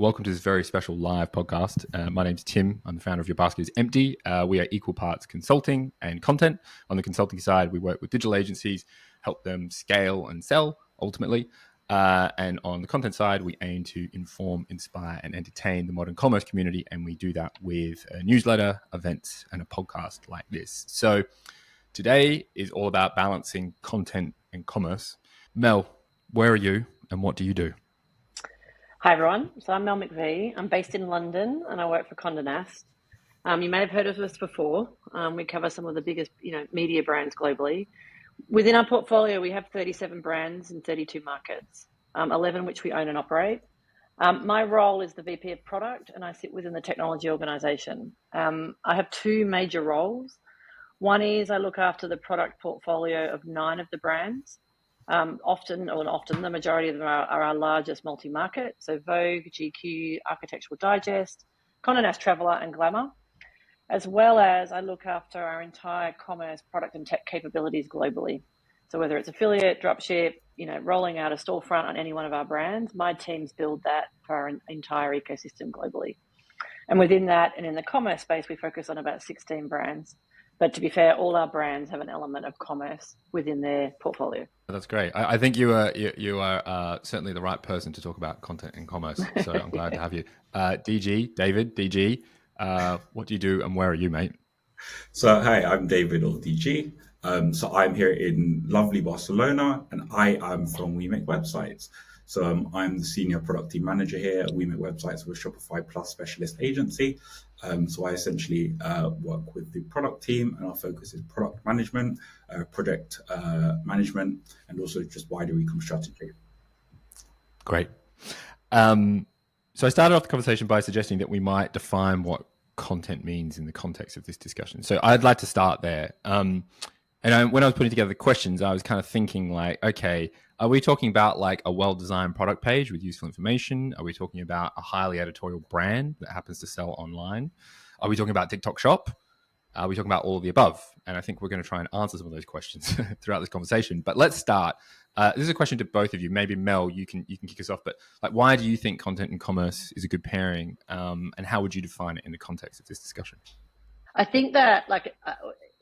welcome to this very special live podcast. My name's Tim. I'm the founder of Your Basket is Empty. We are equal parts consulting and content. On the consulting side, we work with digital agencies, help them scale and sell ultimately. And on the content side, we aim to inform, inspire, and entertain the modern commerce community. And we do that with a newsletter, events, and a podcast like this. So today is all about balancing content and commerce. Mel, where are you and what do you do? Hi everyone, so I'm Mel McVeigh. I'm based in London and I work for Conde Nast. You may have heard of us before. We cover some of the biggest, media brands globally. Within our portfolio, we have 37 brands in 32 markets, 11 which we own and operate. My role is the VP of Product and I sit within the technology organization. I have two major roles. One is I look after the product portfolio of 9 of the brands. Often, the majority of them are our largest multi-market. So Vogue, GQ, Architectural Digest, Conde Nast Traveller and Glamour, as well as I look after our entire commerce product and tech capabilities globally. So whether it's affiliate, dropship, rolling out a storefront on any one of our brands, my teams build that for our entire ecosystem globally. And within that, and in the commerce space, we focus on about 16 brands. But to be fair, all our brands have an element of commerce within their portfolio. That's great. I think you are certainly the right person to talk about content and commerce. So I'm glad to have you. DG, what do you do and where are you, mate? So hi, I'm David or DG. So I'm here in lovely Barcelona and I am from We Make Websites. So I'm the senior product team manager here at We Make Websites with Shopify Plus specialist agency. So I essentially work with the product team and our focus is product management, project management, and also just wider eComm strategy. Great. So I started off the conversation by suggesting that we might define what content means in the context of this discussion. So I'd like to start there. And when I was putting together the questions, I was kind of thinking like, okay, are we talking about like a well-designed product page with useful information? Are we talking about a highly editorial brand that happens to sell online? Are we talking about TikTok Shop? Are we talking about all of the above? And I think we're going to try and answer some of those questions throughout this conversation. But let's start. This is a question to both of you. Maybe Mel, you can kick us off. But like, why do you think content and commerce is a good pairing? And how would you define it in the context of this discussion? I think that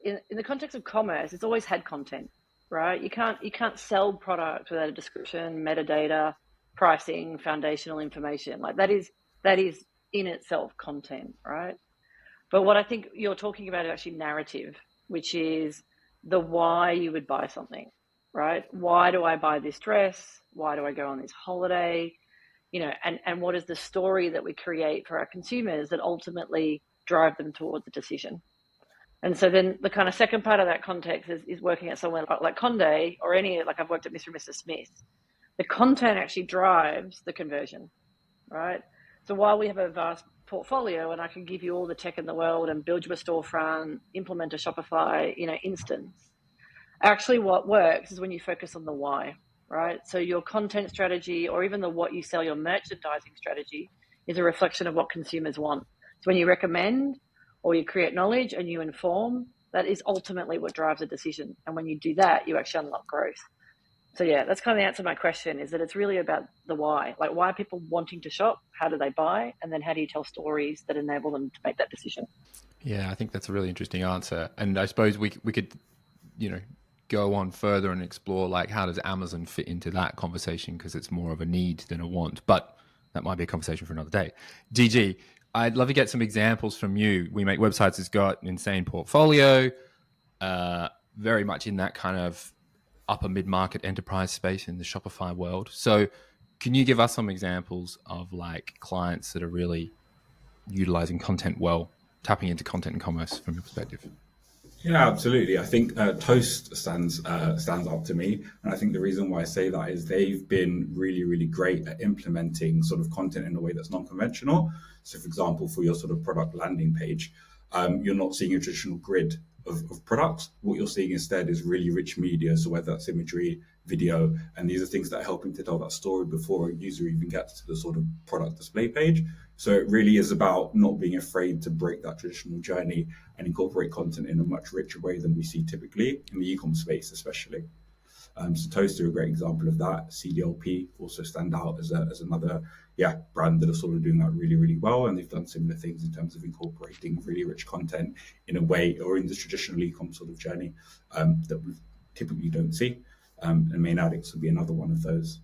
in the context of commerce, it's always had content, right? You can't sell product without a description, metadata, pricing, foundational information. Like that is in itself content, right? But what I think you're talking about is actually narrative, which is the why you would buy something, right? Why do I buy this dress? Why do I go on this holiday? And what is the story that we create for our consumers that ultimately drive them towards a decision? And so then the kind of second part of that context is working at somewhere like Conde or I've worked at Mr. and Mrs. Smith. The content actually drives the conversion, right? So while we have a vast portfolio and I can give you all the tech in the world and build you a storefront, implement a Shopify, instance, actually what works is when you focus on the why, right? So your content strategy or even what you sell, your merchandising strategy is a reflection of what consumers want. So when you recommend or you create knowledge and you inform, that is ultimately what drives a decision. And when you do that, you actually unlock growth. So yeah, that's kind of the answer to my question, is that it's really about the why. Like, why are people wanting to shop? How do they buy? And then how do you tell stories that enable them to make that decision? Yeah, I think that's a really interesting answer. And I suppose we could, go on further and explore like, how does Amazon fit into that conversation? Because it's more of a need than a want. But that might be a conversation for another day. DG, I'd love to get some examples from you. We Make Websites has got an insane portfolio, very much in that kind of upper mid-market enterprise space in the Shopify world. So can you give us some examples of like clients that are really utilizing content well, tapping into content and commerce from your perspective? Yeah, absolutely. I think Toast stands out to me. And I think the reason why I say that is they've been really, really great at implementing sort of content in a way that's non-conventional. So for example, for your sort of product landing page, you're not seeing a traditional grid of products. What you're seeing instead is really rich media. So whether that's imagery, video, and these are things that are helping to tell that story before a user even gets to the sort of product display page. So it really is about not being afraid to break that traditional journey and incorporate content in a much richer way than we see typically in the e-com space, especially. So Toast are a great example of that. CDLP also stand out as another brand that are sort of doing that really, really well. And they've done similar things in terms of incorporating really rich content in a way, or in the traditional eComm sort of journey that we typically don't see. And Main Addicts would be another one of those.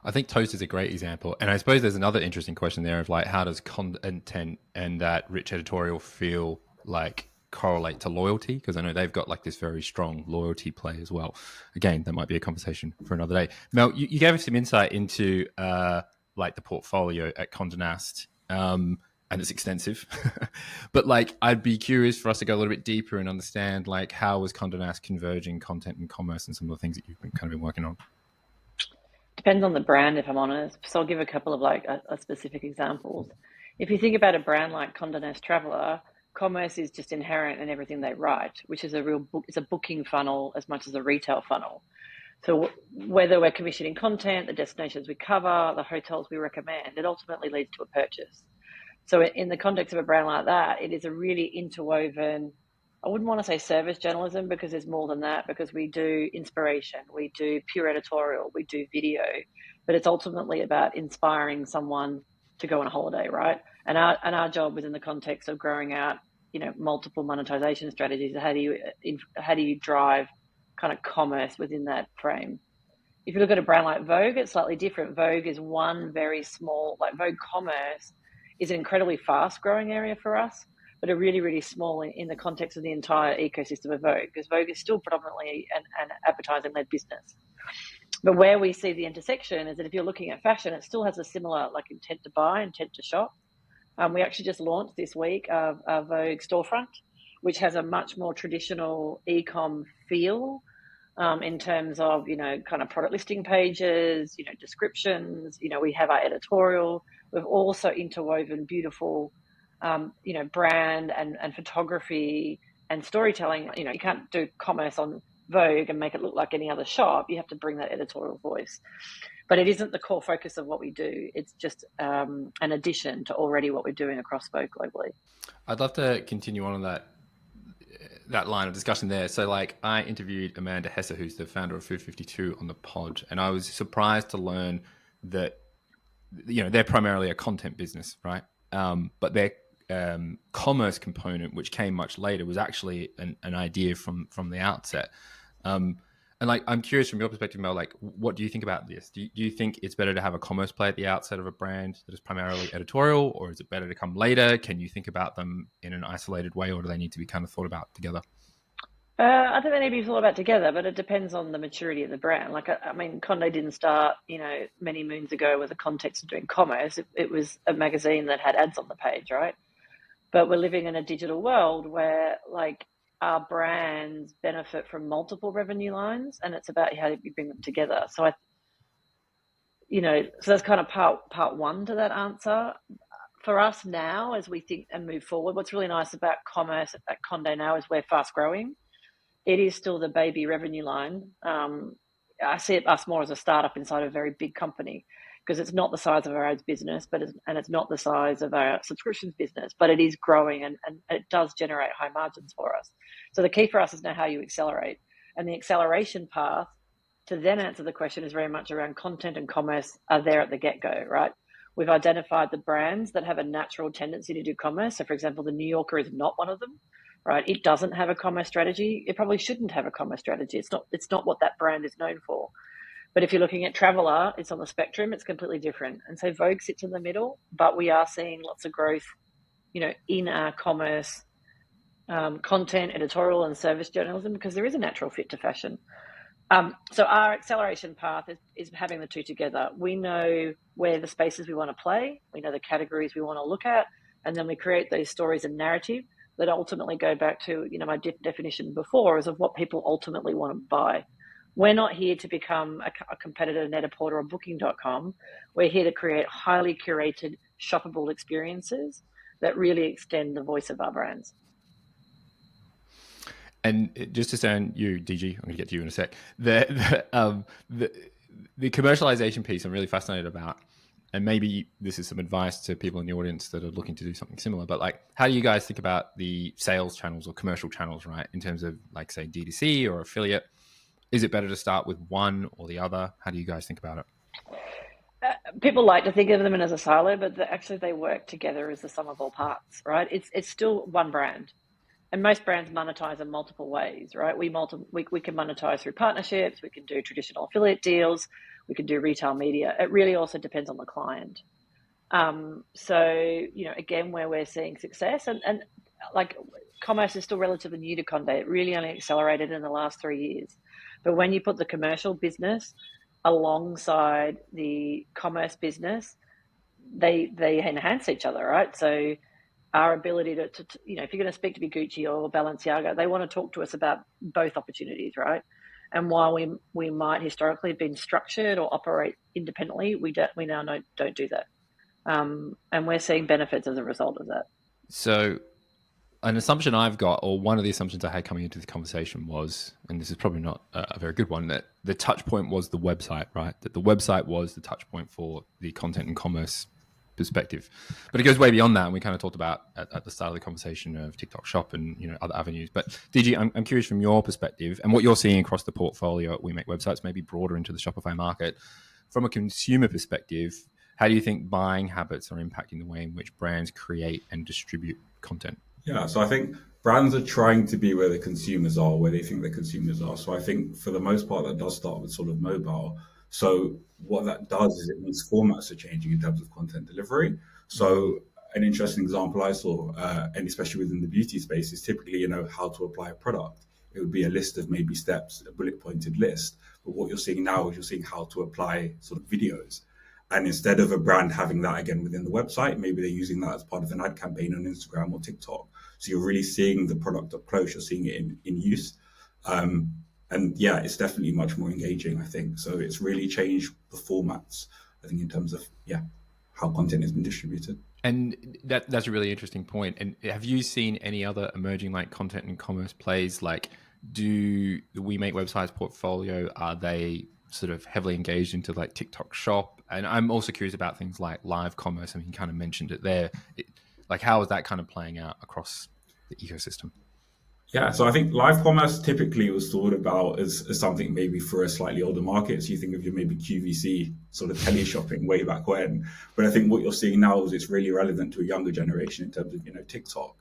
I think Toast is a great example. And I suppose there's another interesting question there of like, how does content and that rich editorial feel like correlate to loyalty? Because I know they've got like this very strong loyalty play as well. Again, that might be a conversation for another day. Mel, you gave us some insight into like the portfolio at Conde Nast, and it's extensive. But like, I'd be curious for us to go a little bit deeper and understand like how was Conde Nast converging content and commerce and some of the things that you've been working on. Depends on the brand, if I'm honest. So I'll give a couple of like a specific examples. If you think about a brand like Conde Nast Traveller, commerce is just inherent in everything they write, which is it's a booking funnel as much as a retail funnel. So whether we're commissioning content, the destinations we cover, the hotels we recommend, it ultimately leads to a purchase. So in the context of a brand like that, it is a really interwoven, I wouldn't want to say service journalism because there's more than that, because we do inspiration, we do pure editorial, we do video, but it's ultimately about inspiring someone to go on a holiday, right? And our job within the context of growing out, multiple monetization strategies. How do you drive kind of commerce within that frame? If you look at a brand like Vogue, it's slightly different. Vogue is one very small, like Vogue commerce is an incredibly fast growing area for us, but are really, really small in the context of the entire ecosystem of Vogue, because Vogue is still predominantly an advertising-led business. But where we see the intersection is that if you're looking at fashion, it still has a similar like intent to buy, intent to shop. We actually just launched this week a Vogue storefront, which has a much more traditional eComm feel in terms of, kind of product listing pages, descriptions. We have our editorial. We've also interwoven beautiful brand and photography and storytelling. You can't do commerce on Vogue and make it look like any other shop. You have to bring that editorial voice. But it isn't the core focus of what we do. It's just an addition to already what we're doing across Vogue globally. I'd love to continue on that line of discussion there. So like I interviewed Amanda Hesse, who's the founder of Food 52 on the pod, and I was surprised to learn that, they're primarily a content business, right? But their commerce component, which came much later, was actually an idea from the outset. And like, I'm curious from your perspective, Mel, like, what do you think about this? Do you think it's better to have a commerce play at the outset of a brand that is primarily editorial, or is it better to come later? Can you think about them in an isolated way, or do they need to be kind of thought about together? I think they need to be thought about together, but it depends on the maturity of the brand. Like, I mean, Conde didn't start, many moons ago with the context of doing commerce. It was a magazine that had ads on the page, right? But we're living in a digital world where, like, our brands benefit from multiple revenue lines, and it's about how you bring them together. So so that's kind of part one to that answer. For us now, as we think and move forward, what's really nice about commerce at Conde now is we're fast growing. It is still the baby revenue line. I see us more as a startup inside a very big company, because it's not the size of our ads business, and it's not the size of our subscriptions business, but it is growing and it does generate high margins for us. So the key for us is now how you accelerate. And the acceleration path to then answer the question is very much around content and commerce are there at the get-go, right? We've identified the brands that have a natural tendency to do commerce. So for example, the New Yorker is not one of them, right? It doesn't have a commerce strategy. It probably shouldn't have a commerce strategy. It's not what that brand is known for. But if you're looking at Traveller, it's on the spectrum, it's completely different. And so Vogue sits in the middle, but we are seeing lots of growth, in our commerce content, editorial and service journalism, because there is a natural fit to fashion. So our acceleration path is having the two together. We know where the spaces we want to play, we know the categories we want to look at, and then we create those stories and narrative that ultimately go back to, my definition before is of what people ultimately want to buy. We're not here to become a competitor to Net-a-Porter or Booking.com. We're here to create highly curated, shoppable experiences that really extend the voice of our brands. And just to stay on you, DG, I'm going to get to you in a sec. The commercialization piece I'm really fascinated about, and maybe this is some advice to people in the audience that are looking to do something similar, but like, how do you guys think about the sales channels or commercial channels, right? In terms of like, say, D2C or affiliate? Is it better to start with one or the other? How do you guys think about it? People like to think of them as a silo, but actually they work together as the sum of all parts, right? It's still one brand. And most brands monetize in multiple ways, right? We can monetize through partnerships, we can do traditional affiliate deals, we can do retail media. It really also depends on the client. So, again, where we're seeing success and like commerce is still relatively new to Conde. It really only accelerated in the last 3 years. But when you put the commercial business alongside the commerce business, they enhance each other, right? So our ability to if you're going to speak to Gucci or Balenciaga, they want to talk to us about both opportunities, right? And while we might historically have been structured or operate independently, we now don't do that. And we're seeing benefits as a result of that. So an assumption I've got, or one of the assumptions I had coming into the conversation was, and this is probably not a very good one, that the touch point was the website, right? That the website was the touch point for the content and commerce perspective. But it goes way beyond that, and we kind of talked about at the start of the conversation of TikTok Shop and other avenues. But DG, I'm curious from your perspective and what you're seeing across the portfolio at We Make Websites, maybe broader into the Shopify market. From a consumer perspective, how do you think buying habits are impacting the way in which brands create and distribute content? Yeah, so I think brands are trying to be where the consumers are, where they think the consumers are. So I think for the most part, that does start with sort of mobile. So what that does is it means formats are changing in terms of content delivery. So an interesting example I saw, and especially within the beauty space, is typically, how to apply a product. It would be a list of maybe steps, a bullet pointed list. But what you're seeing now is you're seeing how to apply sort of videos. And instead of a brand having that again within the website, maybe they're using that as part of an ad campaign on Instagram or TikTok. So you're really seeing the product up close. You're seeing it in use. And yeah, it's definitely much more engaging, I think. So it's really changed the formats, I think, in terms of, how content has been distributed. And that's a really interesting point. And have you seen any other emerging like content and commerce plays? Like, do the We Make Websites portfolio, are they sort of heavily engaged into like TikTok Shop? And I'm also curious about things like live commerce. I mean, you kind of mentioned it there. Like, how is that kind of playing out across the ecosystem? Yeah, so I think live commerce typically was thought about as something maybe for a slightly older market. So you think of your maybe QVC sort of tele shopping way back when. But I think what you're seeing now is it's really relevant to a younger generation in terms of, TikTok.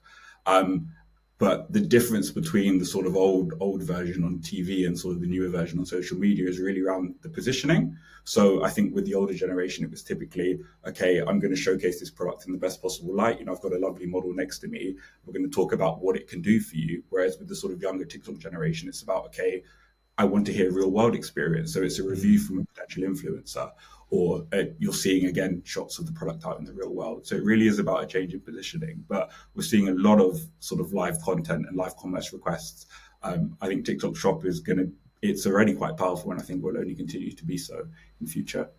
But the difference between the sort of old version on TV and sort of the newer version on social media is really around the positioning. So I think with the older generation, it was typically, okay, I'm going to showcase this product in the best possible light. I've got a lovely model next to me. We're going to talk about what it can do for you. Whereas with the sort of younger TikTok generation, it's about, okay, I want to hear real world experience. So it's a review from a potential influencer, or you're seeing, again, shots of the product out in the real world. So it really is about a change in positioning. But we're seeing a lot of sort of live content and live commerce requests. I think TikTok Shop it's already quite powerful, and I think will only continue to be so in the future.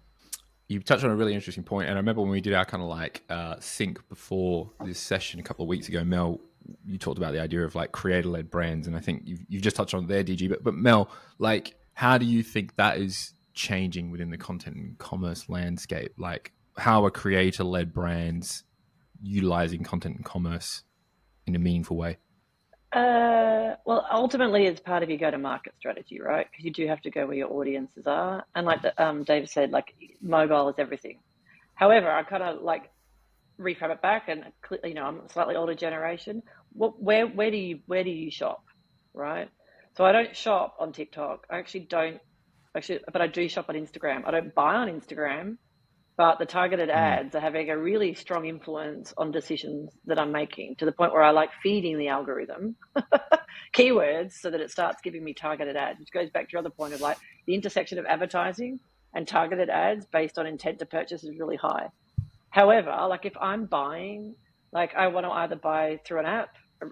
You touched on a really interesting point. And I remember when we did our kind of like sync before this session a couple of weeks ago, Mel, you talked about the idea of like creator-led brands. And I think you've just touched on it there, DG. But Mel, like, how do you think that is changing within the content and commerce landscape? Like, how are creator-led brands utilizing content and commerce in a meaningful way? Well, ultimately, it's part of your go-to-market strategy, right? Because you do have to go where your audiences are. And like David said, like mobile is everything. However, I kind of like reframe it back, and I'm a slightly older generation. Where do you shop, right? So I don't shop on TikTok. I actually don't, but I do shop on Instagram. I don't buy on Instagram, but the targeted ads are having a really strong influence on decisions that I'm making, to the point where I like feeding the algorithm keywords so that it starts giving me targeted ads, which goes back to your other point of like the intersection of advertising and targeted ads based on intent to purchase is really high. However, like if I'm buying, like I want to either buy through an app,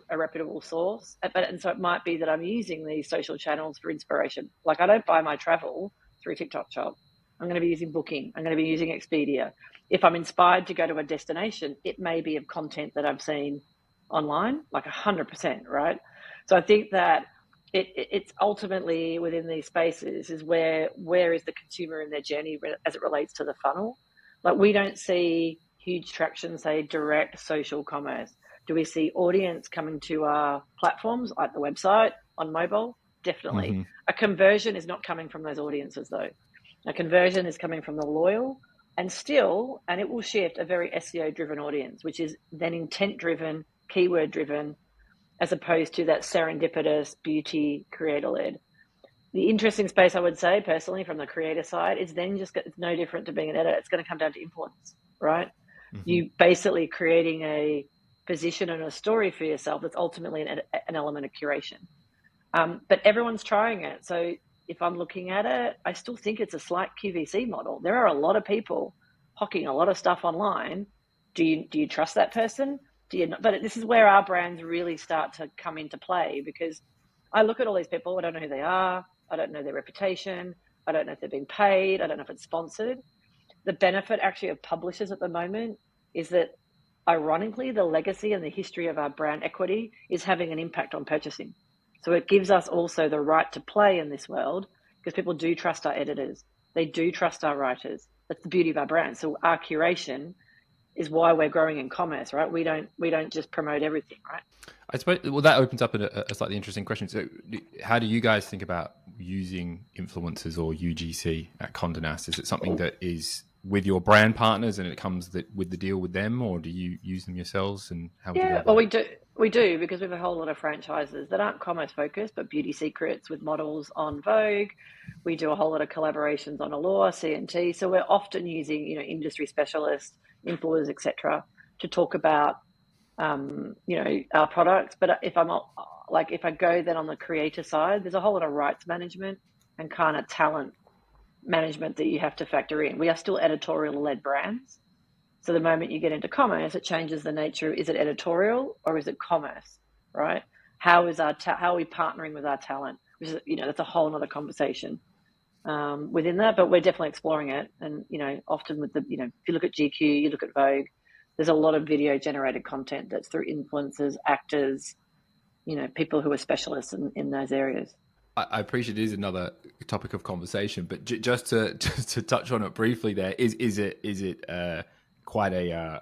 a reputable source, and so it might be that I'm using these social channels for inspiration. Like I don't buy my travel through TikTok Shop. I'm going to be using Booking. I'm going to be using Expedia. If I'm inspired to go to a destination, it may be of content that I've seen online, like 100%, right? So I think that it's ultimately within these spaces is where is the consumer in their journey as it relates to the funnel. Like we don't see huge traction, say direct social commerce. Do we see audience coming to our platforms like the website on mobile? definitely. Mm-hmm. A conversion is not coming from those audiences, though. A conversion is coming from the loyal and still, and it will shift, a very SEO-driven audience, which is then intent-driven, keyword-driven, as opposed to that serendipitous beauty creator-led. The interesting space, I would say, personally, from the creator side, is then just it's no different to being an editor. It's going to come down to influence, right? Mm-hmm. You basically creating a position and a story for yourself that's ultimately an element of curation. But everyone's trying it. So if I'm looking at it, I still think it's a slight QVC model. There are a lot of people hocking a lot of stuff online. Do you trust that person? Do you not? But this is where our brands really start to come into play, because I look at all these people. I don't know who they are. I don't know their reputation. I don't know if they're being paid. I don't know if it's sponsored. The benefit actually of publishers at the moment is that, ironically, the legacy and the history of our brand equity is having an impact on purchasing. So it gives us also the right to play in this world, because people do trust our editors. They do trust our writers. That's the beauty of our brand. So our curation is why we're growing in commerce, right? We don't just promote everything, right? I suppose, well, that opens up a slightly interesting question. So how do you guys think about using influencers or UGC at Conde Nast? Is it something that is with your brand partners and it comes with the deal with them, or do you use them yourselves? And how would you go about well, it? we do, because we have a whole lot of franchises that aren't commerce focused, but beauty secrets with models on Vogue. We do a whole lot of collaborations on Allure, CNT. So we're often using, industry specialists, influencers, etc., to talk about our products. But if I go then on the creator side, there's a whole lot of rights management and kind of talent management that you have to factor in. We are still editorial-led brands. So the moment you get into commerce, it changes the nature. Is it editorial or is it commerce, right? How are we partnering with our talent? Which is, that's a whole nother conversation within that, but we're definitely exploring it. And, often with if you look at GQ, you look at Vogue, there's a lot of video generated content that's through influencers, actors, people who are specialists in those areas. I appreciate it is another topic of conversation, but just to touch on it briefly, there is it quite a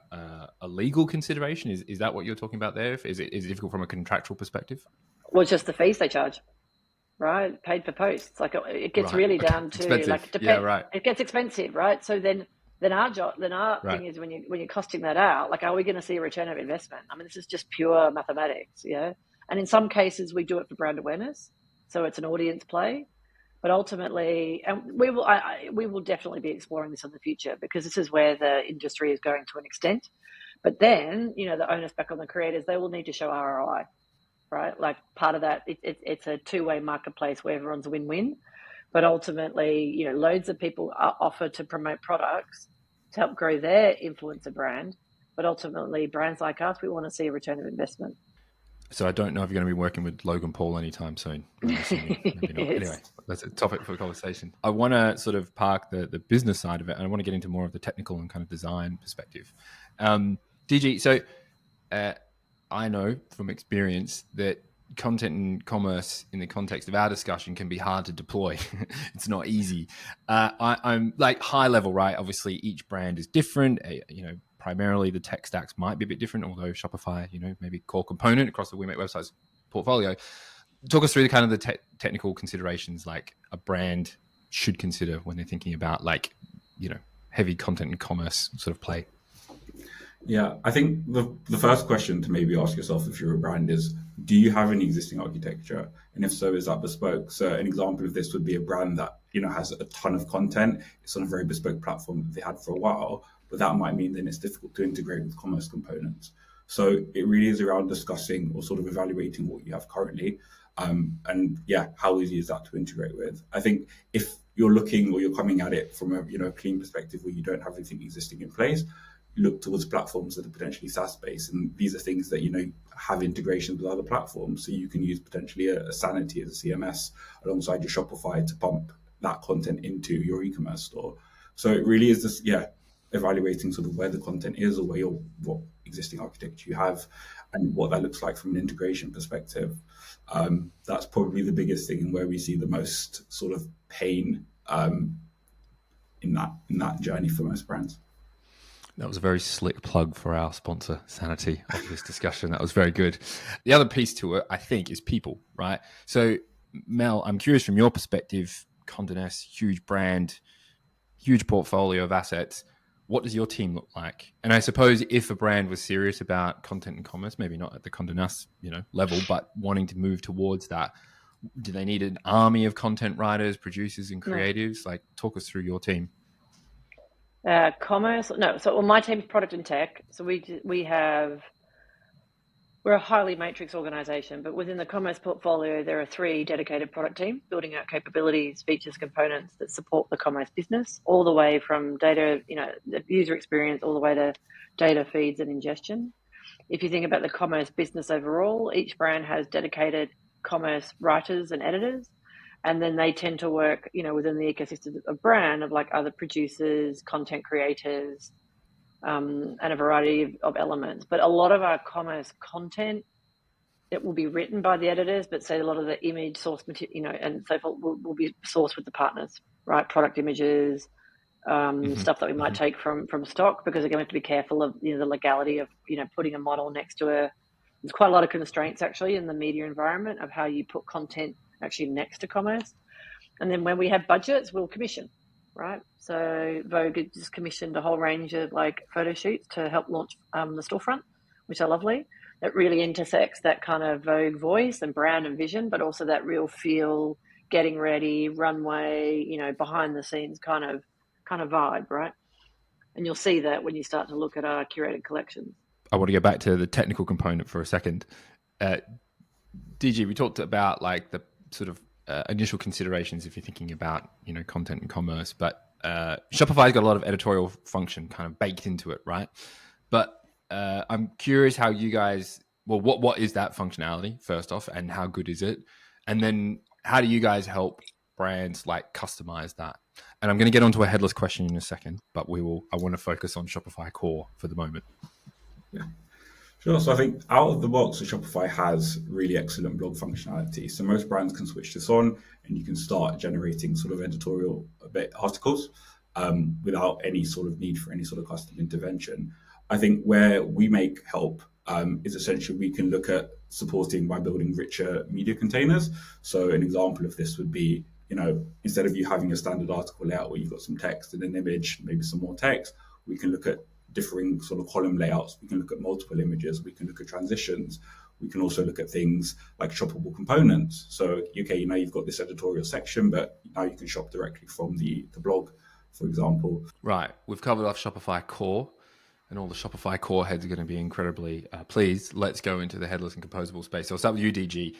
legal consideration? Is that what you're talking about there? Is it difficult from a contractual perspective? Well, it's just the fees they charge, right? Paid per post. Like it gets really down to expensive. Right. It gets expensive, right? So then our thing is when you're costing that out, like, are we going to see a return of investment? I mean, this is just pure mathematics, yeah. And in some cases, we do it for brand awareness, so it's an audience play. But ultimately, and we will definitely be exploring this in the future, because this is where the industry is going to an extent. But then, the onus back on the creators, they will need to show ROI, right? Like, part of that, it's a two-way marketplace where everyone's a win-win. But ultimately, loads of people are offered to promote products to help grow their influencer brand. But ultimately, brands like us, we want to see a return of investment. So I don't know if you're going to be working with Logan Paul anytime soon. Maybe not. Yes. Anyway, that's a topic for conversation. I want to sort of park the business side of it, and I want to get into more of the technical and kind of design perspective. DG, so I know from experience that content and commerce in the context of our discussion can be hard to deploy. It's not easy. I'm like high level, right? Obviously, each brand is different. Primarily the tech stacks might be a bit different, although Shopify, maybe core component across the We Make Websites portfolio. Talk us through the kind of the technical considerations like a brand should consider when they're thinking about heavy content and commerce sort of play. Yeah, I think the first question to maybe ask yourself if you're a brand is, do you have any existing architecture? And if so, is that bespoke? So an example of this would be a brand that, has a ton of content. It's on a very bespoke platform that they had for a while, but that might mean then it's difficult to integrate with commerce components. So it really is around discussing or sort of evaluating what you have currently. How easy is that to integrate with? I think if you're looking or you're coming at it from a clean perspective where you don't have anything existing in place, look towards platforms that are potentially SaaS-based. And these are things that, have integrations with other platforms. So you can use potentially a Sanity as a CMS alongside your Shopify to pump that content into your e-commerce store. So it really is this, evaluating sort of where the content is or what existing architecture you have and what that looks like from an integration perspective. That's probably the biggest thing and where we see the most sort of pain in that journey for most brands. That was a very slick plug for our sponsor, Sanity, of this discussion. That was very good. The other piece to it, I think, is people, right? So Mel, I'm curious from your perspective, Conde Nast, huge brand, huge portfolio of assets. What does your team look like? And I suppose if a brand was serious about content and commerce, maybe not at the Conde Nast, level, but wanting to move towards that, do they need an army of content writers, producers, and creatives? Like, talk us through your team. Commerce? No. So, my team's product and tech. So we're a highly matrix organization, but within the commerce portfolio, there are 3 dedicated product teams building out capabilities, features, components that support the commerce business, all the way from data, the user experience, all the way to data feeds and ingestion. If you think about the commerce business overall, each brand has dedicated commerce writers and editors, and then they tend to work, within the ecosystem of brand of like other producers, content creators, and a variety of elements. But a lot of our commerce content, it will be written by the editors, but say a lot of the image source material, and so forth will be sourced with the partners, right? Product images, stuff that we might take from stock, because again, we have to be careful of the legality of putting a model next to there's quite a lot of constraints actually in the media environment of how you put content actually next to commerce. And then when we have budgets, we'll commission, right? So Vogue just commissioned a whole range of like photo shoots to help launch the storefront, which are lovely. It really intersects that kind of Vogue voice and brand and vision, but also that real feel, getting ready, runway, behind the scenes kind of vibe, right? And you'll see that when you start to look at our curated collections. I want to go back to the technical component for a second. DG, we talked about like the sort of initial considerations if you're thinking about content and commerce, but Shopify's got a lot of editorial function kind of baked into it, right? But I'm curious how you guys, well, what is that functionality first off, and how good is it? And then how do you guys help brands like customize that? And I'm going to get onto a headless question in a second, but I want to focus on Shopify core for the moment. Yeah. Sure. So I think out of the box, Shopify has really excellent blog functionality. So most brands can switch this on, and you can start generating sort of editorial articles without any sort of need for any sort of custom intervention. I think where we make help is essentially we can look at supporting by building richer media containers. So an example of this would be, instead of you having a standard article layout where you've got some text and an image, maybe some more text, we can look at differing sort of column layouts. We can look at multiple images. We can look at transitions. We can also look at things like shoppable components. So, okay, you've got this editorial section, but now you can shop directly from the blog, for example. Right. We've covered off Shopify core, and all the Shopify core heads are going to be incredibly pleased. Let's go into the headless and composable space. So I'll start with you, DG.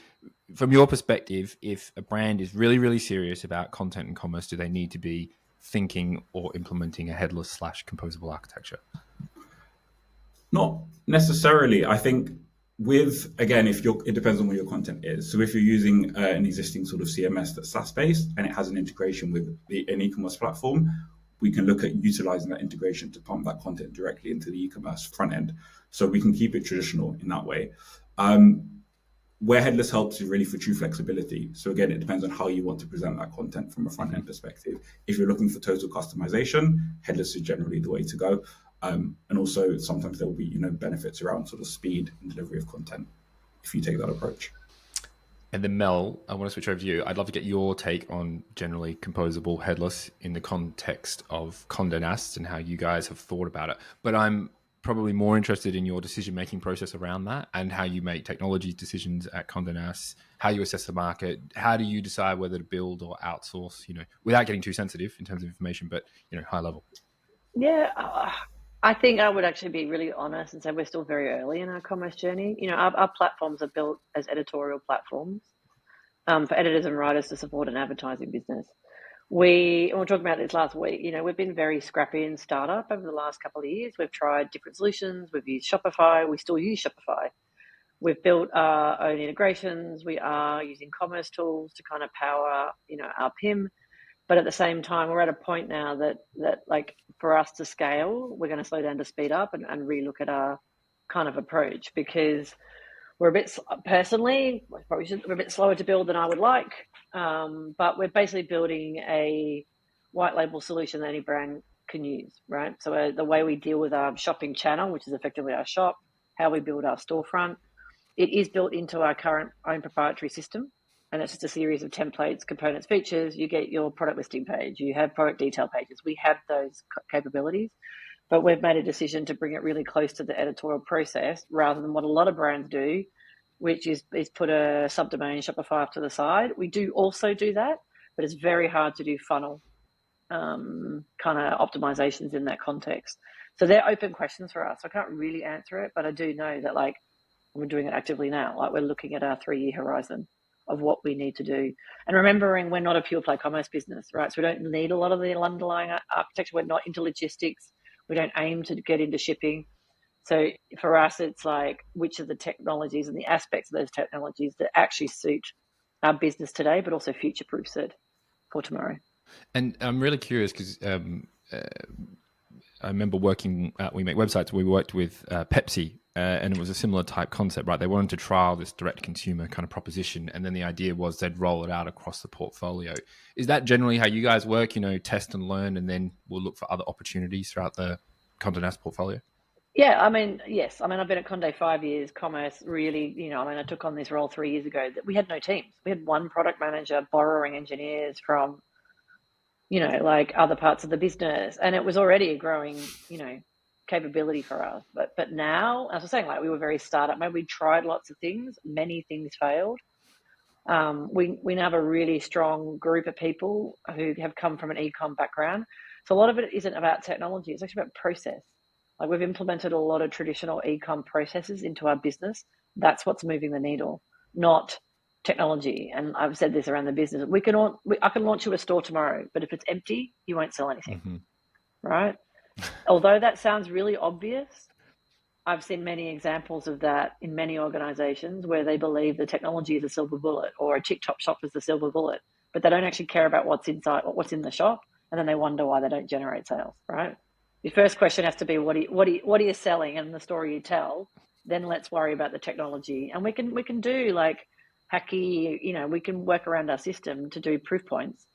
From your perspective, if a brand is really, really serious about content and commerce, do they need to be thinking or implementing a headless / composable architecture? Not necessarily. I think it depends on what your content is. So if you're using an existing sort of CMS that's SaaS-based and it has an integration with an e-commerce platform, we can look at utilizing that integration to pump that content directly into the e-commerce front end. So we can keep it traditional in that way. Where headless helps is really for true flexibility. So again, it depends on how you want to present that content from a front end perspective. If you're looking for total customization, headless is generally the way to go. And also sometimes there will be benefits around sort of speed and delivery of content if you take that approach. And then Mel, I want to switch over to you. I'd love to get your take on generally composable headless in the context of Conde Nast and how you guys have thought about it. But I'm probably more interested in your decision-making process around that and how you make technology decisions at Conde Nast, how you assess the market, how do you decide whether to build or outsource, without getting too sensitive in terms of information, but, high level. Yeah, I think I would actually be really honest and say we're still very early in our commerce journey. Our platforms are built as editorial platforms for editors and writers to support an advertising business. We were talking about this last week. We've been very scrappy in startup over the last couple of years. We've tried different solutions. We've used Shopify. We still use Shopify. We've built our own integrations. We are using commerce tools to kind of power, our PIM. But at the same time, we're at a point now that like for us to scale, we're going to slow down to speed up and relook at our kind of approach, because we're a bit, personally, we're a bit slower to build than I would like. But we're basically building a white label solution that any brand can use, right? So the way we deal with our shopping channel, which is effectively our shop, how we build our storefront, it is built into our current own proprietary system. and it's just a series of templates, components, features. You get your product listing page, you have product detail pages. We have those capabilities, but we've made a decision to bring it really close to the editorial process rather than what a lot of brands do, which is put a subdomain Shopify off to the side. We do also do that, but it's very hard to do funnel kind of optimizations in that context. So they're open questions for us. I can't really answer it, but I do know that like we're doing it actively now. Like we're looking at our 3-year horizon of what we need to do. And remembering we're not a pure play commerce business, right? So we don't need a lot of the underlying architecture. We're not into logistics. We don't aim to get into shipping. So for us, it's like which of the technologies and the aspects of those technologies that actually suit our business today, but also future-proofs it for tomorrow. And I'm really curious because I remember working at We Make Websites. We worked with Pepsi, and it was a similar type concept, right? They wanted to trial this direct consumer kind of proposition, and then the idea was they'd roll it out across the portfolio. Is that generally how you guys work? You know, test and learn, and then we'll look for other opportunities throughout the Conde Nast portfolio? Yeah, I mean, yes. I mean, I've been at Conde 5 years. Commerce really, you know, I mean, I took on this role 3 years ago. That we had no teams. We had one product manager borrowing engineers from, you know, like other parts of the business, and it was already a growing, you know, capability for us. But now, as I was saying, like we were very startup. Maybe we tried lots of things. Many things failed. We now have a really strong group of people who have come from an eComm background. So a lot of it isn't about technology. It's actually about process. Like we've implemented a lot of traditional eComm processes into our business. That's what's moving the needle, not technology. And I've said this around the business. I can launch you a store tomorrow, but if it's empty, you won't sell anything, right? Although that sounds really obvious, I've seen many examples of that in many organizations where they believe the technology is a silver bullet or a TikTok shop is the silver bullet, but they don't actually care about what's inside, what's in the shop, and then they wonder why they don't generate sales, right? Your first question has to be, what are you selling and the story you tell? Then let's worry about the technology. And we can do like hacky, you know, we can work around our system to do proof points.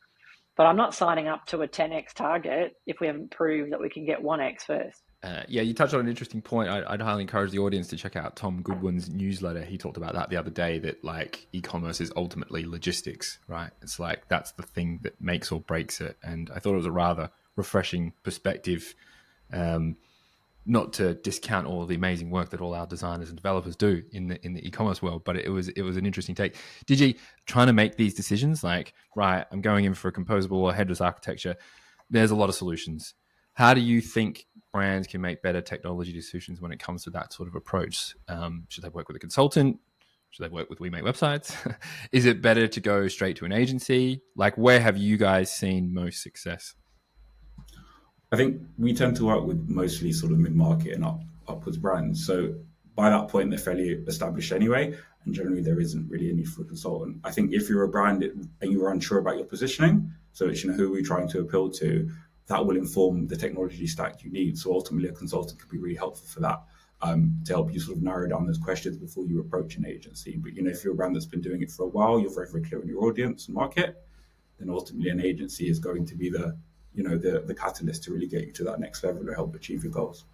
But I'm not signing up to a 10x target if we haven't proved that we can get 1x first. Yeah, you touched on an interesting point. I'd highly encourage the audience to check out Tom Goodwin's newsletter. He talked about that the other day, that like e-commerce is ultimately logistics, right? It's like that's the thing that makes or breaks it. And I thought it was a rather refreshing perspective, not to discount all of the amazing work that all our designers and developers do in the e-commerce world, but it was an interesting take. Digi, trying to make these decisions like, right, I'm going in for a composable or headless architecture. There's a lot of solutions. How do you think brands can make better technology decisions when it comes to that sort of approach? Should they work with a consultant? Should they work with We Make Websites? Is it better to go straight to an agency? Like, where have you guys seen most success? I think we tend to work with mostly sort of mid-market and upwards brands. So by that point, they're fairly established anyway, and generally there isn't really a need for a consultant. I think if you're a brand and you're unsure about your positioning, so it's, you know, who are we trying to appeal to, that will inform the technology stack you need. So ultimately, a consultant could be really helpful for that, to help you sort of narrow down those questions before you approach an agency. But, you know, if you're a brand that's been doing it for a while, you're very, very clear on your audience and market, then ultimately an agency is going to be the catalyst to really get you to that next level to help achieve your goals.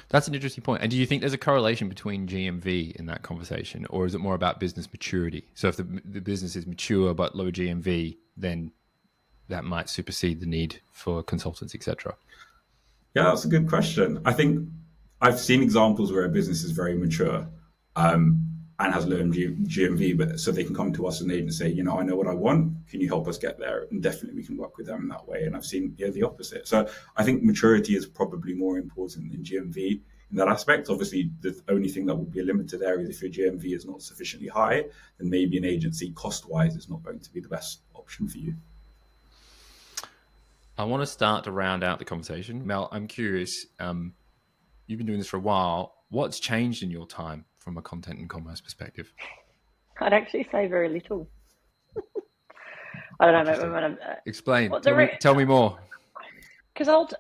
That's an interesting point. And do you think there's a correlation between GMV in that conversation, or is it more about business maturity? So if the business is mature but low GMV, then that might supersede the need for consultants, etc. Yeah, that's a good question. I think I've seen examples where a business is very mature and has low GMV, but so they can come to us and they can say, you know, I know what I want. Can you help us get there? And definitely we can work with them in that way. And I've seen the opposite. So I think maturity is probably more important than GMV in that aspect. Obviously, the only thing that would be a limiter there is if your GMV is not sufficiently high, then maybe an agency cost-wise is not going to be the best option for you. I want to start to round out the conversation. Mel, I'm curious, you've been doing this for a while. What's changed in your time from a content and commerce perspective? I'd actually say very little. I don't know. Explain. Tell me more. Because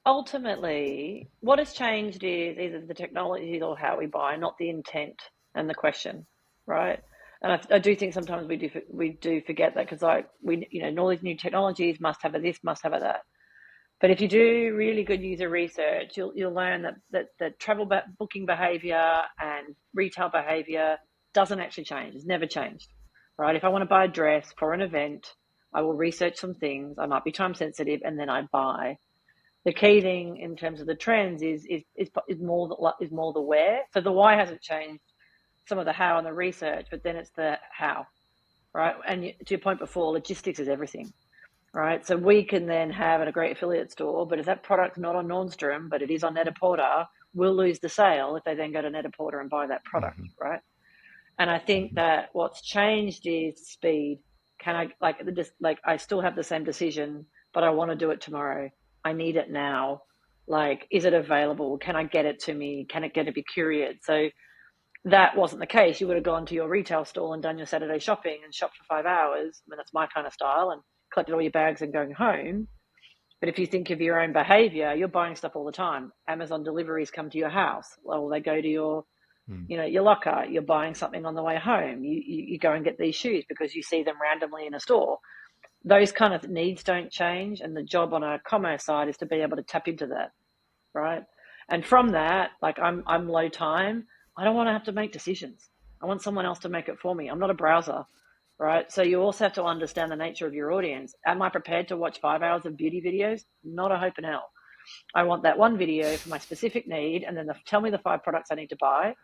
ultimately, what has changed is either the technology or how we buy, not the intent and the question, right? And I do think sometimes we do forget that, because all these new technologies must have a this, must have a that. But if you do really good user research, you'll learn that travel booking behavior and retail behavior doesn't actually change. It's never changed, right? If I want to buy a dress for an event, I will research some things. I might be time sensitive, and then I buy. The key thing in terms of the trends is more the where. So the why hasn't changed, some of the how and the research, but then it's the how, right? And to your point before, logistics is everything, right? So we can then have a great affiliate store, but if that product's not on Nordstrom, but it is on Net-a-Porter, we'll lose the sale if they then go to Net-a-Porter and buy that product, right? And I think that what's changed is speed. Can I I still have the same decision, but I want to do it tomorrow. I need it now. Like, is it available? Can I get it to me? Can it get to be couriered? So that wasn't the case. You would have gone to your retail store and done your Saturday shopping and shopped for 5 hours. I mean, that's my kind of style, and collected all your bags and going home. But if you think of your own behavior, you're buying stuff all the time. Amazon deliveries come to your house. Well, they go to your your locker. You're buying something on the way home. You go and get these shoes because you see them randomly in a store. Those kind of needs don't change, and the job on a commerce side is to be able to tap into that, right? And from that, like I'm low time. I don't want to have to make decisions. I want someone else to make it for me. I'm not a browser, right? So you also have to understand the nature of your audience. Am I prepared to watch 5 hours of beauty videos? Not a hope in hell. I want that one video for my specific need, and then tell me the 5 products I need to buy.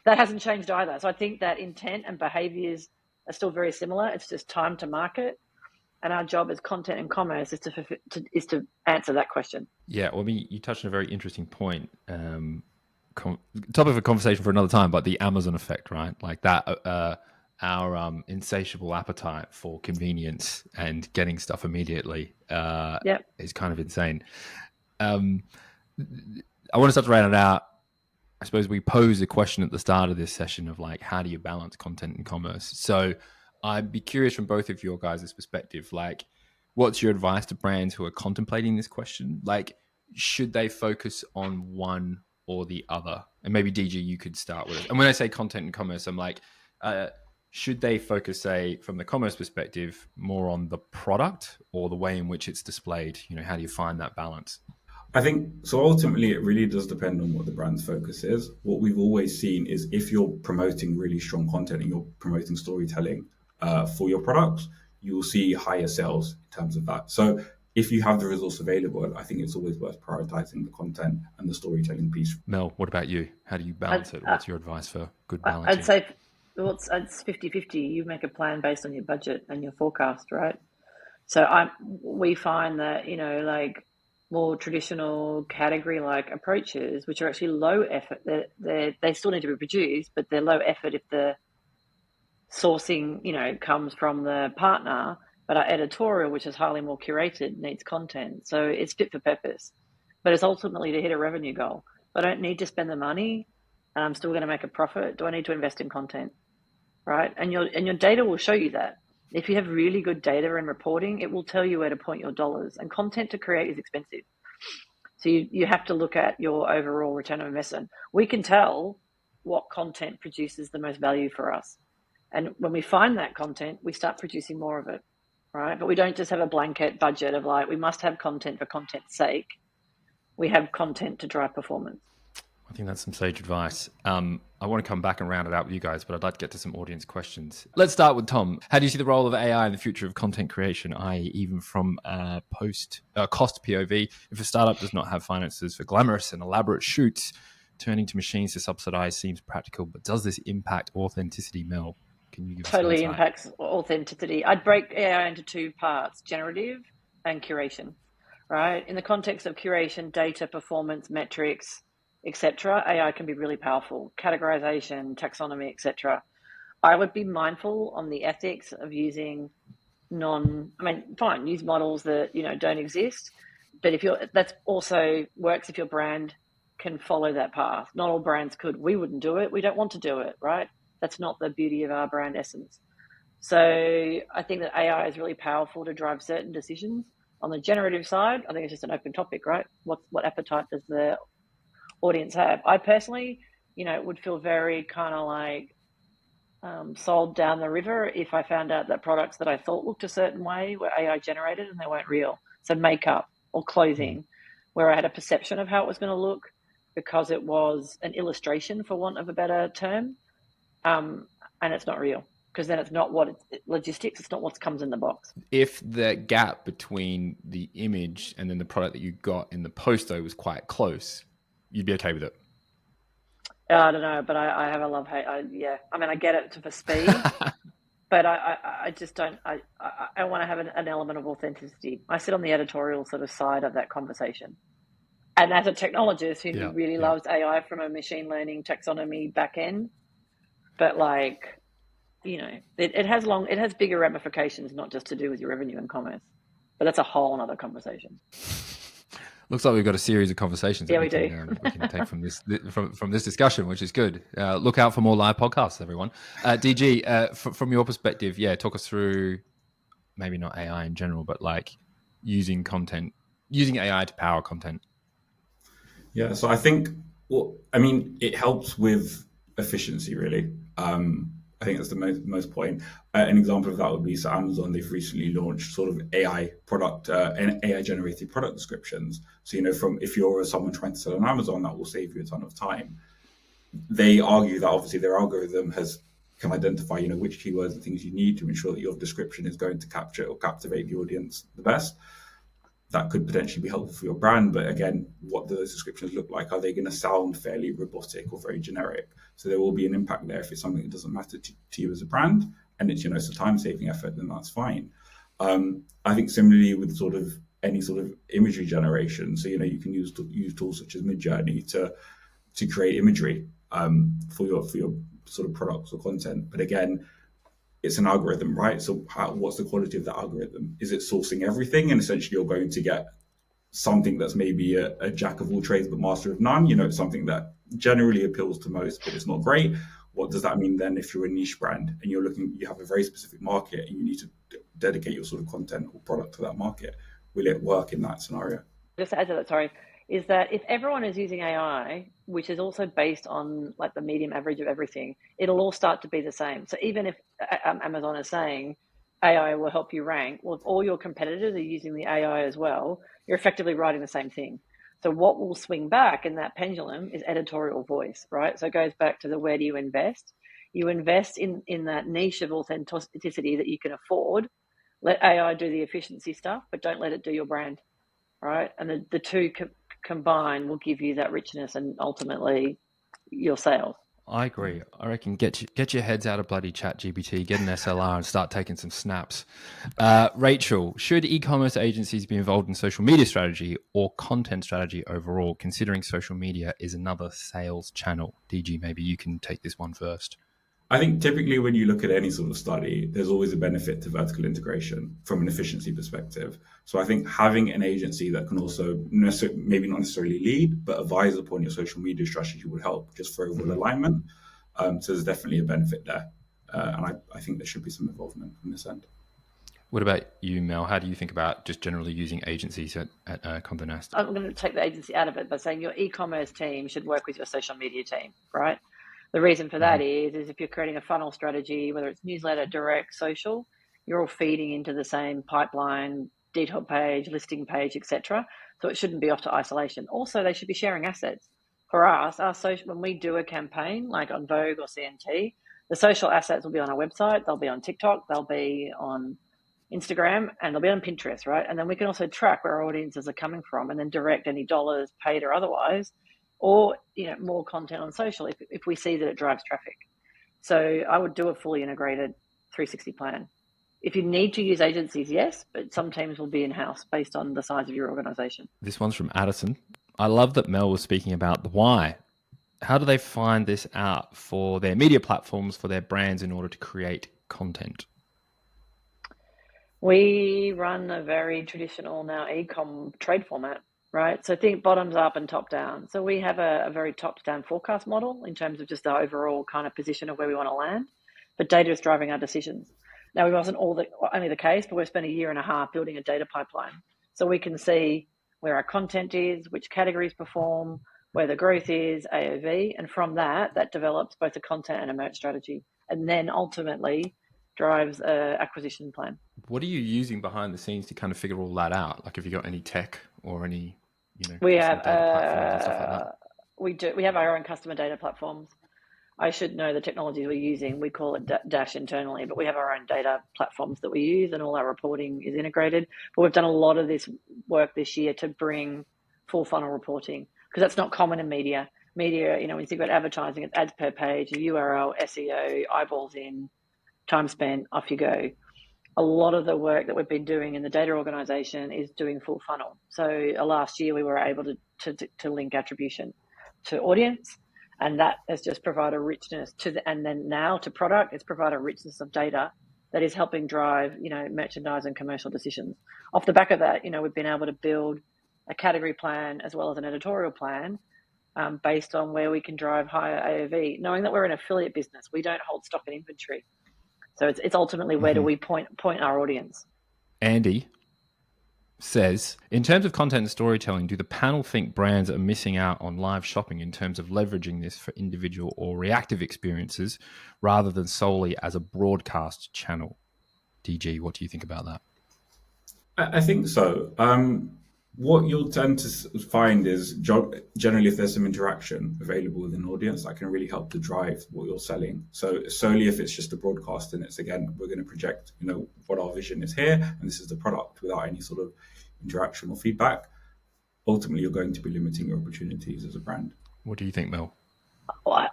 That hasn't changed either. So I think that intent and behaviors are still very similar. It's just time to market. And our job as content and commerce is to answer that question. Yeah, well, I mean, you touched on a very interesting point. Topic of a conversation for another time, but the Amazon effect, right? Like that, our insatiable appetite for convenience and getting stuff immediately is kind of insane. I want to start to round it out. I suppose we posed a question at the start of this session of like, how do you balance content and commerce? So I'd be curious from both of your guys' perspective, like, what's your advice to brands who are contemplating this question? Like, should they focus on one or the other? And maybe DG, you could start with it. And when I say content and commerce, I'm like, should they focus, say, from the commerce perspective, more on the product or the way in which it's displayed? You know, how do you find that balance? I think so. Ultimately, it really does depend on what the brand's focus is. What we've always seen is if you're promoting really strong content and you're promoting storytelling for your products, you will see higher sales in terms of that. So if you have the resource available, I think it's always worth prioritizing the content and the storytelling piece. Mel, what about you? How do you balance it? What's your advice for good balance? I'd say it's 50-50. You make a plan based on your budget and your forecast, right? So we find that, like more traditional category like approaches, which are actually low effort, they still need to be produced, but they're low effort if the sourcing, comes from the partner. But our editorial, which is highly more curated, needs content. So it's fit for purpose, but it's ultimately to hit a revenue goal. I don't need to spend the money and I'm still going to make a profit. Do I need to invest in content? Right? And your data will show you that. If you have really good data and reporting, it will tell you where to point your dollars. And content to create is expensive. So you have to look at your overall return on investment. We can tell what content produces the most value for us. And when we find that content, we start producing more of it, right? But we don't just have a blanket budget of like, we must have content for content's sake. We have content to drive performance. I think that's some sage advice. I want to come back and round it out with you guys, but I'd like to get to some audience questions. Let's start with Tom. How do you see the role of AI in the future of content creation, i.e. even from cost POV? If a startup does not have finances for glamorous and elaborate shoots, turning to machines to subsidize seems practical, but does this impact authenticity, Mel? Can you give Totally impacts authenticity. I'd break AI into 2 parts, generative and curation, right? In the context of curation, data, performance, metrics, etc., AI can be really powerful. Categorization, taxonomy, etc. I would be mindful on the ethics of using fine, use models that don't exist, but that also works if your brand can follow that path. Not all brands could. We wouldn't do it. We don't want to do it, right? That's not the beauty of our brand essence. So I think that AI is really powerful to drive certain decisions. On the generative side, I think it's just an open topic, right? What appetite does the audience have? I personally, would feel very kind of like sold down the river if I found out that products that I thought looked a certain way were AI generated and they weren't real. So makeup or clothing, where I had a perception of how it was going to look because it was an illustration, for want of a better term. and it's not real, because then it's not logistics. It's not what comes in the box. If the gap between the image and then the product that you got in the post though was quite close, you'd be okay with it. I don't know, but I have a love hate. Yeah, I mean, I get it for speed, but I just don't. I want to have an element of authenticity. I sit on the editorial sort of side of that conversation, and as a technologist who really loves AI from a machine learning taxonomy back end, but like, you know, it has bigger ramifications, not just to do with your revenue and commerce, but that's a whole other conversation. Looks like we've got a series of conversations that we can take from this discussion, which is good. Look out for more live podcasts, everyone. DG, from your perspective, talk us through maybe not AI in general, but like using AI to power content. Yeah, so I think, it helps with efficiency, really. I think that's the most point. An example of that would be, so Amazon, they've recently launched sort of AI product and AI generated product descriptions. So, if you're someone trying to sell on Amazon, that will save you a ton of time. They argue that obviously their algorithm can identify, which keywords and things you need to ensure that your description is going to capture or captivate the audience the best. That could potentially be helpful for your brand. But again, what do those descriptions look like? Are they going to sound fairly robotic or very generic? So there will be an impact there if it's something that doesn't matter to you as a brand, and it's, it's a time-saving effort, then that's fine. I think similarly with sort of any sort of imagery generation. So, you can use tools such as Midjourney to create imagery for your sort of products or content. But again, it's an algorithm, right? So what's the quality of that algorithm? Is it sourcing everything? And essentially you're going to get something that's maybe a jack of all trades, but master of none, something that generally appeals to most, but it's not great. What does that mean then if you're a niche brand and you have a very specific market and you need to dedicate your sort of content or product to that market? Will it work in that scenario? Just to add to that, sorry, is that if everyone is using AI, which is also based on like the median average of everything, it'll all start to be the same. So even if Amazon is saying AI will help you rank, well, if all your competitors are using the AI as well, you're effectively writing the same thing. So what will swing back in that pendulum is editorial voice, right? So it goes back to the where do you invest? You invest in that niche of authenticity that you can afford. Let AI do the efficiency stuff, but don't let it do your brand, right? And the two combined will give you that richness and ultimately your sales. I agree. I reckon get your heads out of bloody ChatGPT, get an SLR and start taking some snaps. Rachel, should e-commerce agencies be involved in social media strategy or content strategy overall, considering social media is another sales channel? DG, maybe you can take this one first. I think typically when you look at any sort of study, there's always a benefit to vertical integration from an efficiency perspective. So I think having an agency that can also maybe not necessarily lead, but advise upon your social media strategy would help just for overall alignment. So there's definitely a benefit there. And I think there should be some involvement from this end. What about you, Mel? How do you think about just generally using agencies at Conde Nast? I'm going to take the agency out of it by saying your e-commerce team should work with your social media team, right? The reason for that is if you're creating a funnel strategy, whether it's newsletter, direct, social, you're all feeding into the same pipeline, detail page, listing page, etc. So it shouldn't be off to isolation. Also, they should be sharing assets. For us, our social, when we do a campaign like on Vogue or CNT, the social assets will be on our website, they'll be on TikTok, they'll be on Instagram, and they'll be on Pinterest, right? And then we can also track where our audiences are coming from and then direct any dollars paid or otherwise, or more content on social if we see that it drives traffic. So I would do a fully integrated 360 plan. If you need to use agencies, yes, but some teams will be in-house based on the size of your organization. This one's from Addison. I love that Mel was speaking about the why. How do they find this out for their media platforms, for their brands in order to create content? We run a very traditional now eComm trade format, right? So think bottoms up and top down. So we have a very top down forecast model in terms of just the overall kind of position of where we want to land, but data is driving our decisions. Now, it wasn't only the case, but we've spent a year and a half building a data pipeline. So we can see where our content is, which categories perform, where the growth is, AOV, and from that develops both a content and a merch strategy, and then ultimately drives an acquisition plan. What are you using behind the scenes to kind of figure all that out? Like, have you got any tech or any, we have data platforms and stuff like that? We have our own customer data platforms. I should know the technologies we're using. We call it Dash internally, but we have our own data platforms that we use, and all our reporting is integrated. But we've done a lot of this work this year to bring full funnel reporting, because that's not common in media. Media, when you think about advertising, it's ads per page, URL, SEO, eyeballs in, time spent, off you go. A lot of the work that we've been doing in the data organization is doing full funnel. So last year we were able to link attribution to audience, and that has just provided a richness and then now to product, it's provided a richness of data that is helping drive, merchandise and commercial decisions. Off the back of that, we've been able to build a category plan as well as an editorial plan based on where we can drive higher AOV, knowing that we're an affiliate business. We don't hold stock and inventory. So it's ultimately where do we point our audience. Andy says, in terms of content and storytelling, do the panel think brands are missing out on live shopping in terms of leveraging this for individual or reactive experiences rather than solely as a broadcast channel? DG, what do you think about that? I think so. What you'll tend to find is generally if there's some interaction available with an audience, that can really help to drive what you're selling. So solely if it's just a broadcast and it's, again, we're going to project, what our vision is here and this is the product without any sort of interaction or feedback, ultimately you're going to be limiting your opportunities as a brand. What do you think, Mel? Well,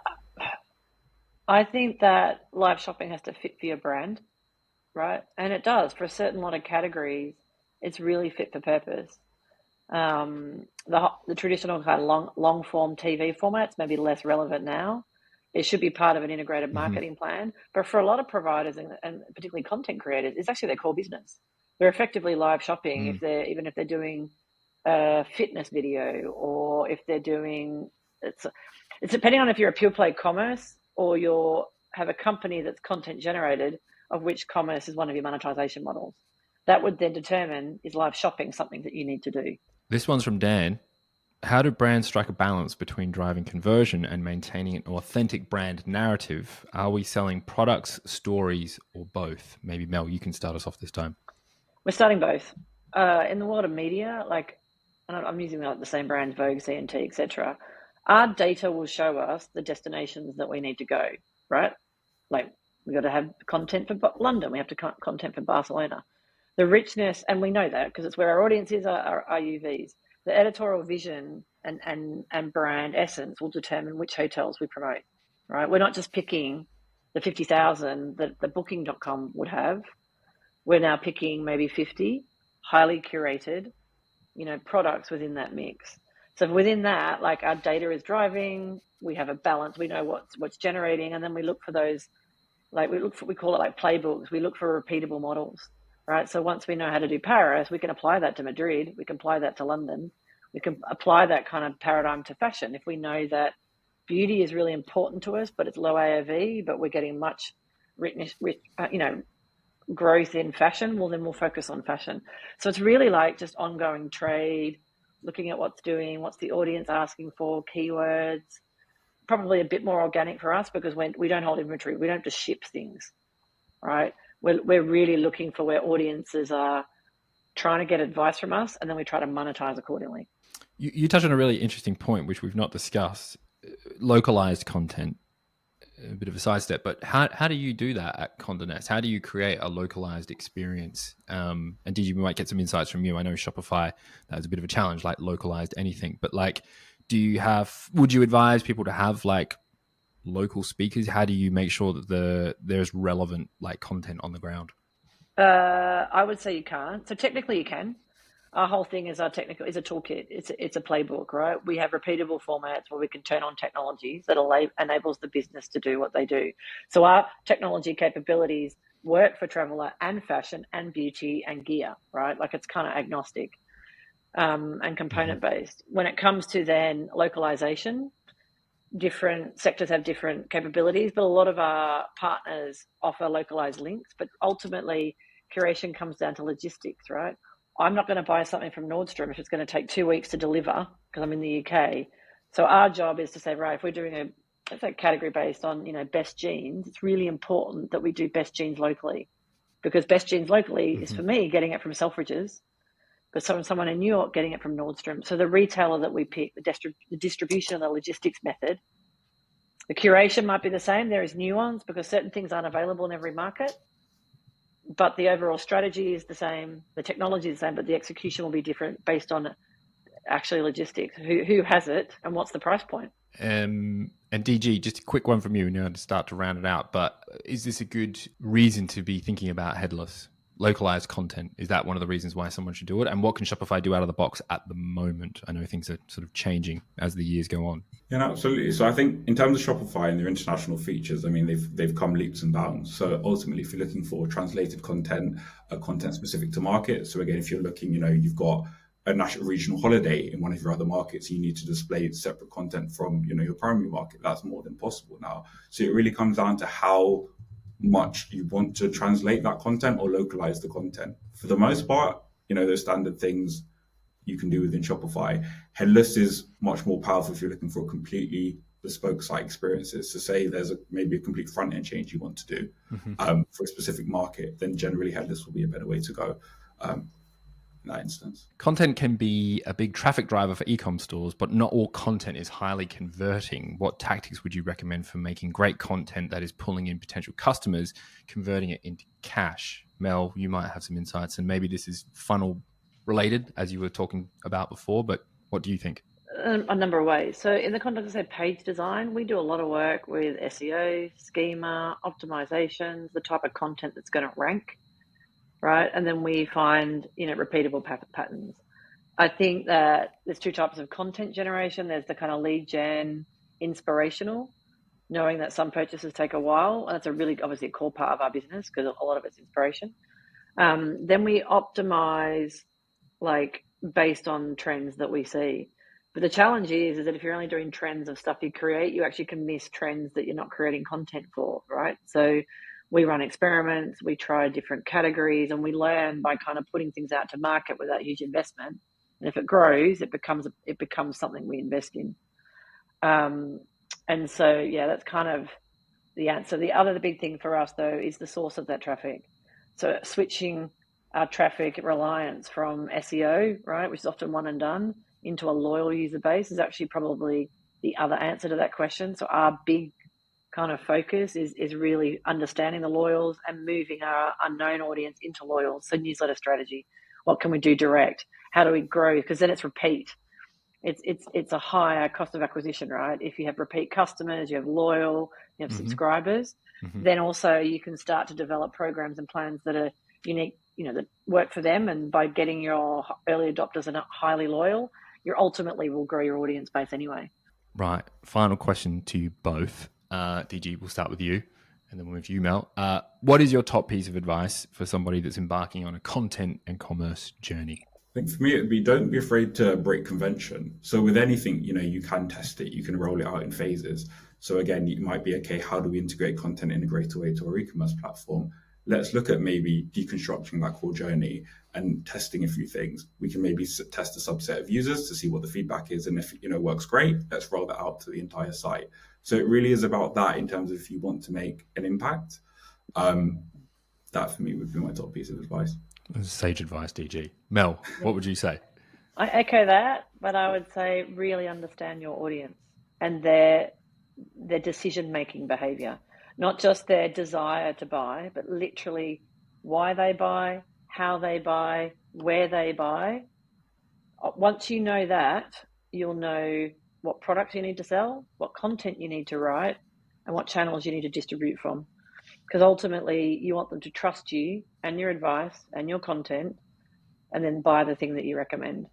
I think that live shopping has to fit for your brand, right? And it does. For a certain lot of categories, it's really fit for purpose. The traditional kind of long form TV formats may be less relevant now. It should be part of an integrated marketing plan. But for a lot of providers and particularly content creators, it's actually their core business. They're effectively live shopping if they're doing a fitness video, or if they're doing it's depending on if you're a pure play commerce or you have a company that's content generated, of which commerce is one of your monetization models. That would then determine, is live shopping something that you need to do? This one's from Dan. How do brands strike a balance between driving conversion and maintaining an authentic brand narrative? Are we selling products, stories, or both? Maybe Mel, you can start us off this time. We're starting both. In the world of media, and I'm using the same brands, Vogue, CNT, etc. Our data will show us the destinations that we need to go, right? We've got to have content for London. We have to content for Barcelona. The richness, and we know that because it's where our audience is, our UVs. The editorial vision and brand essence will determine which hotels we promote, right? We're not just picking the 50,000 that the booking.com would have. We're now picking maybe 50 highly curated, products within that mix. So within that, our data is driving, we have a balance, we know what's generating, and then we look for those, we call it playbooks. We look for repeatable models. Right. So once we know how to do Paris, we can apply that to Madrid. We can apply that to London. We can apply that kind of paradigm to fashion. If we know that beauty is really important to us, but it's low AOV, but we're getting much richness, growth in fashion, well, then we'll focus on fashion. So it's really just ongoing trade, looking at what's the audience asking for, keywords, probably a bit more organic for us because we don't hold inventory. We don't just ship things, right? We're really looking for where audiences are trying to get advice from us, and then we try to monetize accordingly. You touch on a really interesting point, which we've not discussed, localized content, a bit of a sidestep, but how do you do that at Conde Nast? How do you create a localized experience? And we might get some insights from you. I know Shopify, that was a bit of a challenge, localized anything, but would you advise people to have local speakers? How do you make sure that there's relevant content on the ground? I would say you can't. So technically you can. Our whole thing is a toolkit. It's a playbook, right? We have repeatable formats where we can turn on technologies that enables the business to do what they do. So our technology capabilities work for traveler and fashion and beauty and gear, right? It's kind of agnostic and component based. When it comes to then localization, different sectors have different capabilities, but a lot of our partners offer localized links, but ultimately curation comes down to logistics, right? I'm not going to buy something from Nordstrom if it's going to take 2 weeks to deliver because I'm in the UK. So our job is to say, right, if we're doing a category based on, best jeans, it's really important that we do best jeans locally, because best jeans locally is for me getting it from Selfridges, but someone in New York getting it from Nordstrom. So the retailer that we pick, the distribution and the logistics method The curation might be the same. There is nuance because certain things aren't available in every market, but the overall strategy is the same. The technology is the same, but the execution will be different based on actually logistics. Who has it and what's the price point? And DG, just a quick one from you now to start to round it out. But is this a good reason to be thinking about headless, localized content? Is that one of the reasons why someone should do it? And what can Shopify do out of the box at the moment? I know things are sort of changing as the years go on. Yeah, no, absolutely. So I think in terms of Shopify and their international features, I mean, they've come leaps and bounds. So ultimately, if you're looking for translated content, content specific to market. So again, if you're looking, you've got a national regional holiday in one of your other markets, you need to display separate content from, your primary market. That's more than possible now. So it really comes down to how much you want to translate that content or localize the content. For the most part, those standard things you can do within Shopify. Headless is much more powerful if you're looking for completely bespoke site experiences. So say there's maybe a complete front end change you want to do for a specific market, then generally headless will be a better way to go in that instance. Content can be a big traffic driver for eComm stores, but not all content is highly converting. What tactics would you recommend for making great content that is pulling in potential customers, converting it into cash? Mel, you might have some insights, and maybe this is funnel related, as you were talking about before, but what do you think? A number of ways. So in the context of, say, page design, we do a lot of work with SEO, schema, optimizations, the type of content that's going to rank, right? And then we find, repeatable patterns. I think that there's two types of content generation. There's the kind of lead gen, inspirational, knowing that some purchases take a while. And that's obviously a core part of our business because a lot of it's inspiration. Then we optimize based on trends that we see. But the challenge is that if you're only doing trends of stuff you create, you actually can miss trends that you're not creating content for, right? So we run experiments, we try different categories, and we learn by kind of putting things out to market without huge investment. And if it grows, it becomes something we invest in. And so, yeah, that's kind of the answer. The big thing for us, though, is the source of that traffic. So switching our traffic reliance from SEO, right, which is often one and done, into a loyal user base is actually probably the other answer to that question. So our big kind of focus is really understanding the loyals and moving our unknown audience into loyals. So newsletter strategy, what can we do direct? How do we grow? Because then it's repeat. It's a higher cost of acquisition, right? If you have repeat customers, you have loyal, you have subscribers, then also you can start to develop programs and plans that are unique, that work for them. And by getting your early adopters and highly loyal, you ultimately will grow your audience base anyway. Right. Final question to you both. DG, we'll start with you and then we'll move to you, Mel. What is your top piece of advice for somebody that's embarking on a content and commerce journey? I think for me, it'd be don't be afraid to break convention. So with anything, you can test it, you can roll it out in phases. So again, it might be, okay, how do we integrate content in a greater way to our e-commerce platform? Let's look at maybe deconstructing that core journey and testing a few things. We can maybe test a subset of users to see what the feedback is. And if, works great, let's roll that out to the entire site. So it really is about that in terms of if you want to make an impact. That for me would be my top piece of advice. Sage advice, DG. Mel, what would you say? I echo that, but I would say really understand your audience and their decision-making behavior, not just their desire to buy, but literally why they buy, how they buy, where they buy. Once you know that, you'll know what product you need to sell, what content you need to write, and what channels you need to distribute from. Because ultimately, you want them to trust you and your advice and your content, and then buy the thing that you recommend.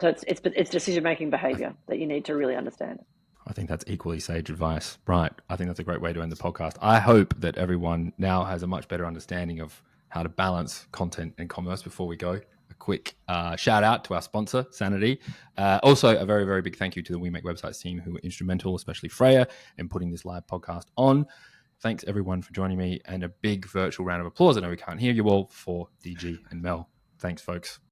So it's decision-making behavior that you need to really understand. I think that's equally sage advice. Right. I think that's a great way to end the podcast. I hope that everyone now has a much better understanding of how to balance content and commerce. Before we go, a quick shout out to our sponsor, Sanity. Also, a very, very big thank you to the We Make Websites team who were instrumental, especially Freya, in putting this live podcast on. Thanks, everyone, for joining me, and a big virtual round of applause. I know we can't hear you all, for DG and Mel. Thanks, folks.